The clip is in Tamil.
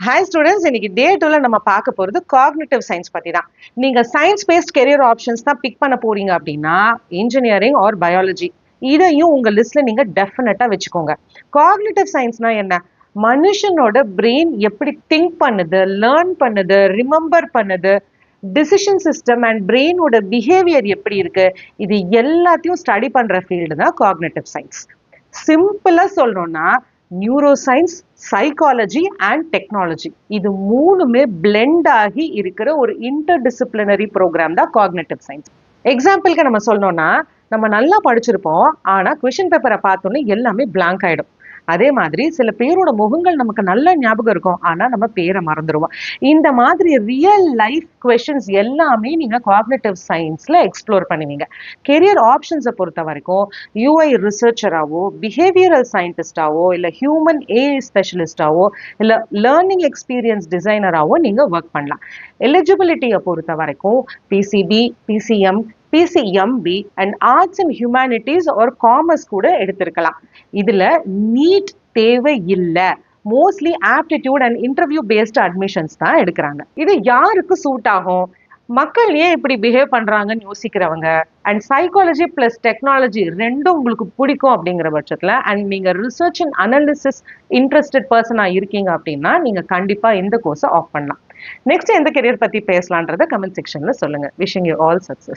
ஹாய் ஸ்டூடெண்ட்ஸ், இன்னைக்கு டே 2ல நம்ம பார்க்க போகிறது காக்னிட்டிவ் சயின்ஸ் பற்றி தான். நீங்கள் சயின்ஸ் பேஸ்ட் கெரியர் ஆப்ஷன்ஸ் தான் பிக் பண்ண போறீங்க அப்படின்னா இன்ஜினியரிங் ஆர் பயாலஜி இதையும் உங்கள் லிஸ்ட்டில் நீங்கள் டெஃபினட்டாக வச்சுக்கோங்க. காக்னிட்டிவ் சயின்ஸ்னா என்ன? மனுஷனோட பிரெயின் எப்படி திங்க் பண்ணுது, லேர்ன் பண்ணுது, ரிமெம்பர் பண்ணுது, டிசிஷன் சிஸ்டம் அண்ட் பிரெயினோட பிஹேவியர் எப்படி இருக்கு, இது எல்லாத்தையும் ஸ்டடி பண்ணுற ஃபீல்டு தான் காக்னிட்டிவ் சயின்ஸ். சிம்பிளாக சொல்லணும்னா neuro science, psychology and technology இது மூணுமே பிளெண்ட் ஆகி இருக்கிற ஒரு இன்டர்டிசிப்ளினரி ப்ரோக்ராம் தான் காக்னிட்டிவ் சயின்ஸ். எக்ஸாம்பிளுக்கு நம்ம சொல்லணும்னா, நம்ம நல்லா படிச்சிருப்போம், ஆனால் கொஷின் பேப்பரை பார்த்தோன்னே எல்லாமே பிளாங்க் ஆகிடும். அதே மாதிரி சில பேரோட முகங்கள் நமக்கு நல்ல ஞாபகம் இருக்கும், ஆனால் நம்ம பேரை மறந்துடுவோம். இந்த மாதிரி ரியல் லைஃப் கொஷின்ஸ் எல்லாமே நீங்கள் காக்னிட்டிவ் சயின்ஸில் எக்ஸ்ப்ளோர் பண்ணுவீங்க. கெரியர் ஆப்ஷன்ஸை பொறுத்த வரைக்கும் யூஐ ரிசர்ச்சராகவோ, பிஹேவியரல் சயின்டிஸ்டாவோ, இல்லை ஹியூமன் ஏஐ ஸ்பெஷலிஸ்டாவோ, இல்லை லேர்னிங் எக்ஸ்பீரியன்ஸ் டிசைனராகவோ நீங்கள் ஒர்க் பண்ணலாம். எலிஜிபிலிட்டியை பொறுத்த வரைக்கும் PCB, PCM, PCMB and arts and humanities ஒரு காமர்ஸ் கூட எடுத்திருக்கலாம். இதுல நீட் தேவை இல்லை. Mostly aptitude and interview based admissions தான் எடுக்கிறாங்க. இது யாருக்கு சூட் ஆகும்? மக்கள் ஏன் இப்படி பிஹேவ் பண்றாங்கன்னு யோசிக்கிறவங்க, அண்ட் சைக்காலஜி பிளஸ் டெக்னாலஜி ரெண்டும் உங்களுக்கு பிடிக்கும் அப்படிங்கிற பட்சத்துல, அண்ட் நீங்க ரிசர்ச் அண்ட் அனாலிசிஸ் இன்ட்ரெஸ்டட் பர்சனா இருக்கீங்க அப்படின்னா நீங்க கண்டிப்பா இந்த கோர்ஸை ஆஃப் பண்ணலாம். நெக்ஸ்ட் எந்த கெரியர் பத்தி பேசலான்றத கமெண்ட் செக்ஷன்ல சொல்லுங்க. Wishing you all success.